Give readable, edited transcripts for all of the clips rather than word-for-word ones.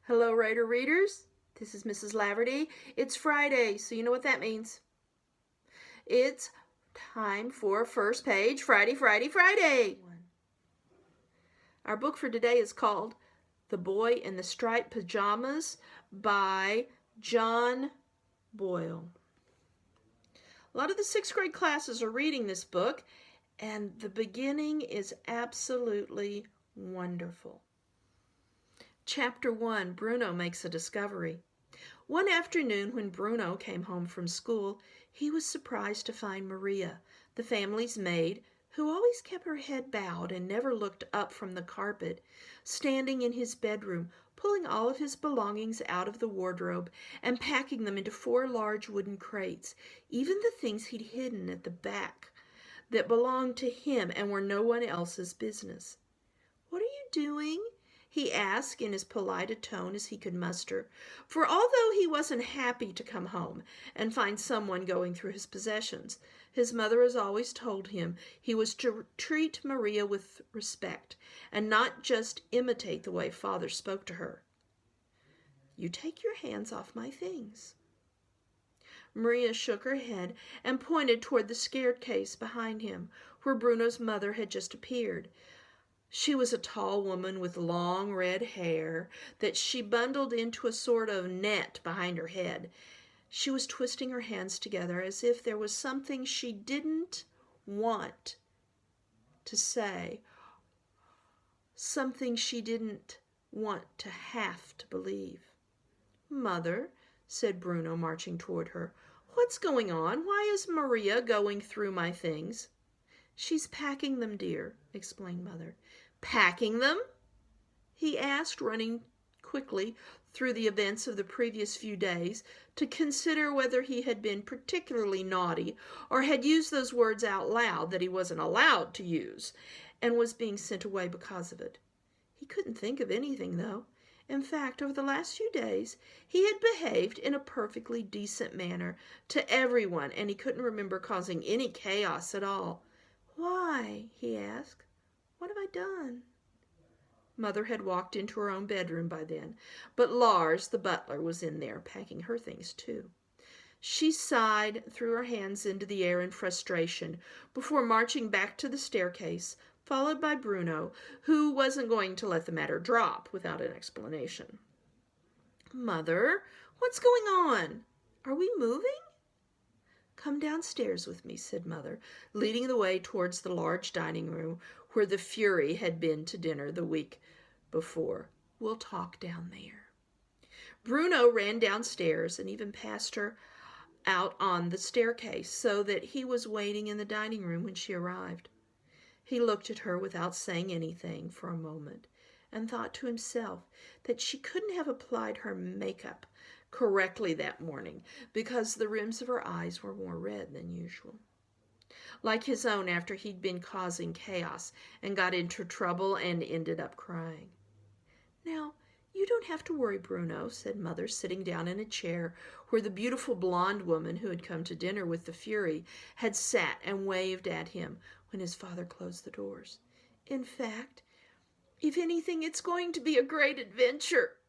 Hello, writer readers. This is Mrs. Laverty. It's Friday, so you know what that means. It's time for First Page Friday, Friday, Friday. Our book for today is called The Boy in the Striped Pajamas by John Boyle. A lot of the 6th grade classes are reading this book, and the beginning is absolutely wonderful. Chapter 1, Bruno makes a discovery. One afternoon when Bruno came home from school, he was surprised to find Maria, the family's maid, who always kept her head bowed and never looked up from the carpet, standing in his bedroom, pulling all of his belongings out of the wardrobe and packing them into 4 large wooden crates, even the things he'd hidden at the back that belonged to him and were no one else's business. "What are you doing?" he asked in as polite a tone as he could muster, for although he wasn't happy to come home and find someone going through his possessions, his mother has always told him he was to treat Maria with respect and not just imitate the way father spoke to her. "You take your hands off my things." Maria shook her head and pointed toward the staircase behind him, where Bruno's mother had just appeared. She was a tall woman with long red hair that she bundled into a sort of net behind her head. She was twisting her hands together as if there was something she didn't want to say, something she didn't want to have to believe. "Mother," said Bruno, marching toward her, "what's going on? Why is Maria going through my things?" "She's packing them, dear," explained Mother. "Packing them?" he asked, running quickly through the events of the previous few days to consider whether he had been particularly naughty or had used those words out loud that he wasn't allowed to use and was being sent away because of it. He couldn't think of anything, though. In fact, over the last few days, he had behaved in a perfectly decent manner to everyone, and he couldn't remember causing any chaos at all. "Why?" he asked. "What have I done?" Mother had walked into her own bedroom by then, but Lars, the butler, was in there packing her things too. She sighed, threw her hands into the air in frustration before marching back to the staircase, followed by Bruno, who wasn't going to let the matter drop without an explanation. "Mother, what's going on? Are we moving?" "Come downstairs with me," said Mother, leading the way towards the large dining room where the Fury had been to dinner the week before. "We'll talk down there." Bruno ran downstairs and even passed her out on the staircase so that he was waiting in the dining room when she arrived. He looked at her without saying anything for a moment and thought to himself that she couldn't have applied her makeup correctly that morning because the rims of her eyes were more red than usual, like his own after he'd been causing chaos and got into trouble and ended up crying. "Now, you don't have to worry, Bruno," said Mother, sitting down in a chair where the beautiful blonde woman who had come to dinner with the Fury had sat and waved at him when his father closed the doors. "In fact, if anything, it's going to be a great adventure."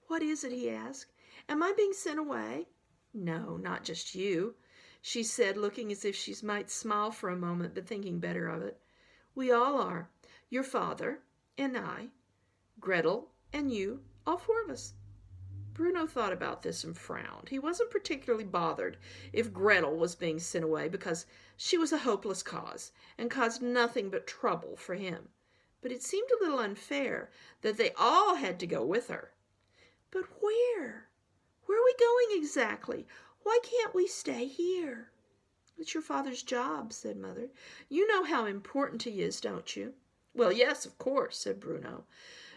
"What is it?" he asked. "Am I being sent away?" "No, not just you," she said, looking as if she might smile for a moment, but thinking better of it. "We all are. Your father and I, Gretel and you, all 4 of us." Bruno thought about this and frowned. He wasn't particularly bothered if Gretel was being sent away because she was a hopeless cause and caused nothing but trouble for him. But it seemed a little unfair that they all had to go with her. "But where? Where are we going exactly? Why can't we stay here?" "It's your father's job," said Mother. "You know how important he is, don't you?" "Well, yes, of course," said Bruno,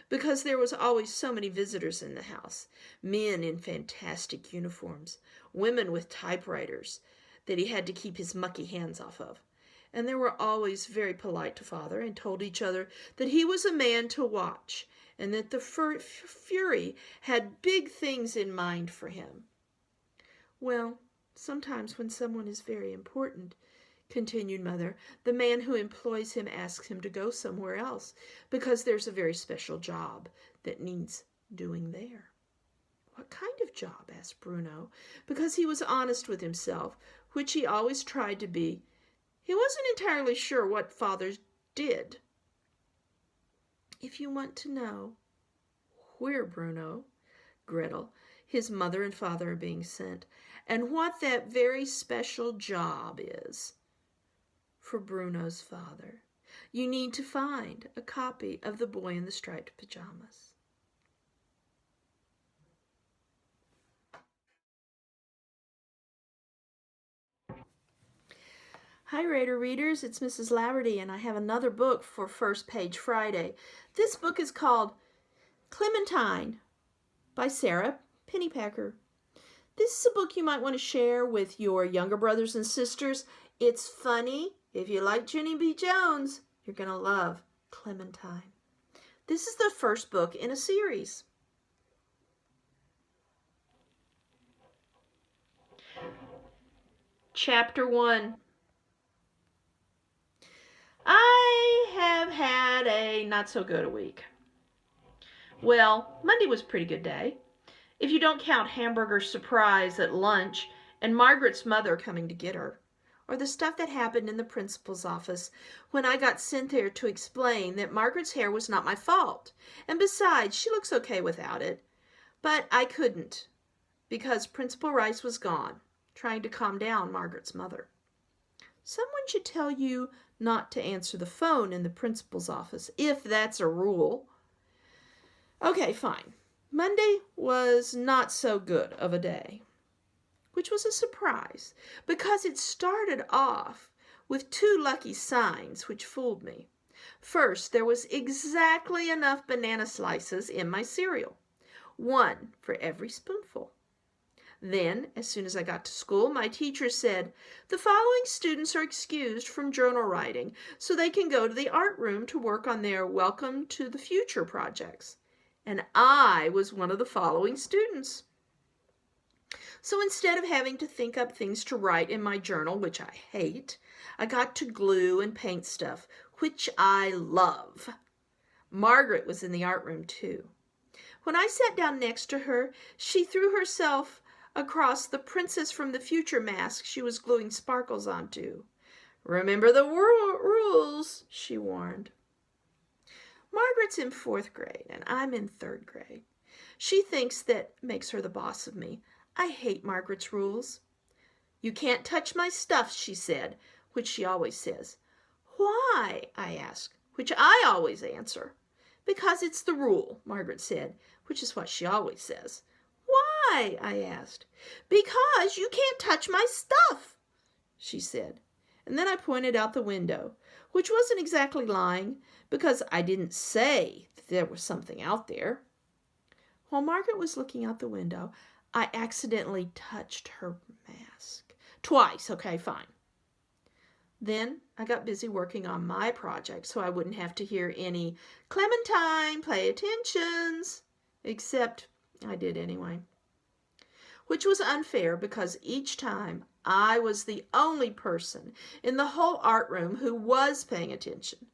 because there was always so many visitors in the house, men in fantastic uniforms, women with typewriters that he had to keep his mucky hands off of. And they were always very polite to Father and told each other that he was a man to watch and that the Fury had big things in mind for him. "Well, sometimes when someone is very important," continued Mother, "the man who employs him asks him to go somewhere else because there's a very special job that needs doing there? What kind of job? Asked Bruno, because he was honest with himself, which he always tried to be. He wasn't entirely sure what fathers did. If you want to know where Bruno, Gretel, his mother and father are being sent, and what that very special job is for Bruno's father, you need to find a copy of The Boy in the Striped Pajamas. Hi, Raider readers. It's Mrs. Laverty, and I have another book for First Page Friday. This book is called Clementine by Sarah Pennypacker. This is a book you might want to share with your younger brothers and sisters. It's funny. If you like Junie B. Jones, you're going to love Clementine. This is the first book in a series. Chapter 1. I have had a not so good a week. Well, Monday was a pretty good day, if you don't count Hamburger's surprise at lunch and Margaret's mother coming to get her, or the stuff that happened in the principal's office when I got sent there to explain that Margaret's hair was not my fault, and besides, she looks okay without it. But I couldn't, because Principal Rice was gone, trying to calm down Margaret's mother. Someone should tell you not to answer the phone in the principal's office, if that's a rule. Okay, fine. Monday was not so good of a day, which was a surprise, because it started off with 2 lucky signs which fooled me. First, there was exactly enough banana slices in my cereal, 1 for every spoonful. Then, as soon as I got to school, my teacher said, "The following students are excused from journal writing so they can go to the art room to work on their Welcome to the Future projects." And I was one of the following students. So instead of having to think up things to write in my journal, which I hate, I got to glue and paint stuff, which I love. Margaret was in the art room too. When I sat down next to her, she threw herself across the Princess from the Future mask she was gluing sparkles onto. "Remember the rules," she warned. Margaret's in 4th grade, and I'm in 3rd grade. She thinks that makes her the boss of me. I hate Margaret's rules. "You can't touch my stuff," she said, which she always says. "Why?" I ask, which I always answer. "Because it's the rule," Margaret said, which is what she always says. "Why?" I asked. "Because you can't touch my stuff," she said. And then I pointed out the window, which wasn't exactly lying, because I didn't say that there was something out there. While Margaret was looking out the window, I accidentally touched her mask. Twice, okay, fine. Then I got busy working on my project so I wouldn't have to hear any "Clementine, pay attentions," except I did anyway. Which was unfair, because each time I was the only person in the whole art room who was paying attention,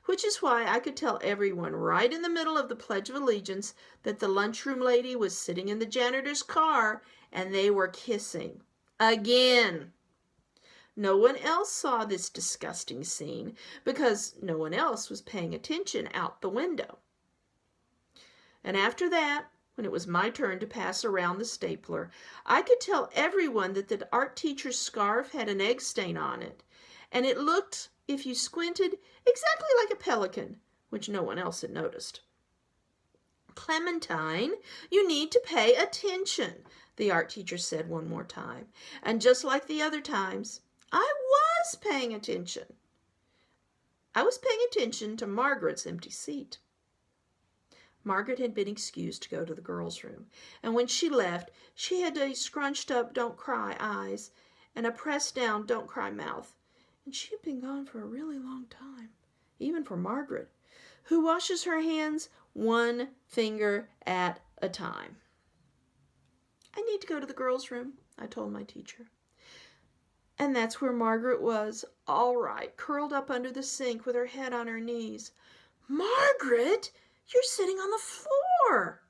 which is why I could tell everyone right in the middle of the Pledge of Allegiance that the lunchroom lady was sitting in the janitor's car and they were kissing. Again. No one else saw this disgusting scene because no one else was paying attention out the window. And after that, when it was my turn to pass around the stapler, I could tell everyone that the art teacher's scarf had an egg stain on it, and it looked, if you squinted, exactly like a pelican, which no one else had noticed. "Clementine, you need to pay attention," the art teacher said one more time, and just like the other times, I was paying attention. I was paying attention to Margaret's empty seat. Margaret had been excused to go to the girls' room, and when she left, she had a scrunched-up "don't cry" eyes and a pressed-down "don't cry" mouth, and she had been gone for a really long time, even for Margaret, who washes her hands 1 finger at a time. "I need to go to the girls' room," I told my teacher. And that's where Margaret was, all right, curled up under the sink with her head on her knees. "Margaret, you're sitting on the floor."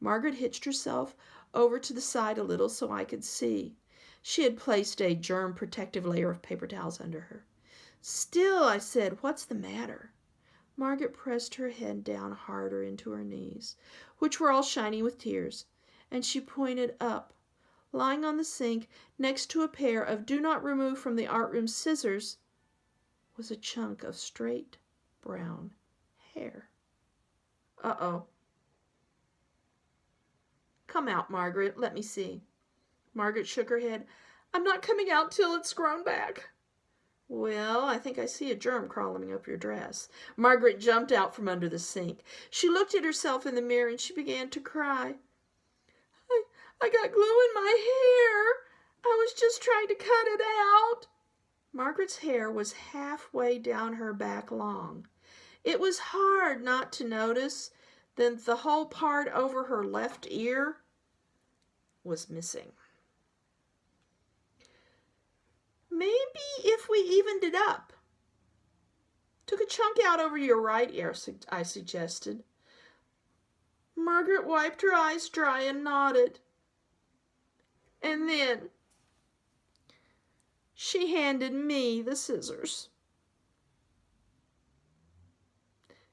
Margaret hitched herself over to the side a little so I could see. She had placed a germ-protective layer of paper towels under her. "Still," I said, "what's the matter?" Margaret pressed her head down harder into her knees, which were all shiny with tears, and she pointed up. Lying on the sink, next to a pair of do-not-remove from the art room scissors, was a chunk of straight brown hair. Uh-oh. "Come out, Margaret. Let me see." Margaret shook her head. "I'm not coming out till it's grown back." "Well, I think I see a germ crawling up your dress." Margaret jumped out from under the sink. She looked at herself in the mirror and she began to cry. I got glue in my hair. I was just trying to cut it out." Margaret's hair was halfway down her back long. It was hard not to notice that the whole part over her left ear was missing. "Maybe if we evened it up, took a chunk out over your right ear," I suggested. Margaret wiped her eyes dry and nodded. And then she handed me the scissors.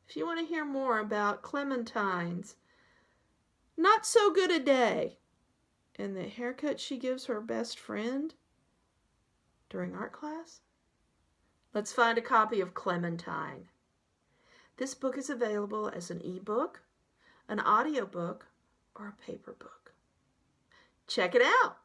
If you want to hear more about Clementine's not so good a day and the haircut she gives her best friend during art class, let's find a copy of Clementine. This book is available as an ebook, an audiobook, or a paper book. Check it out.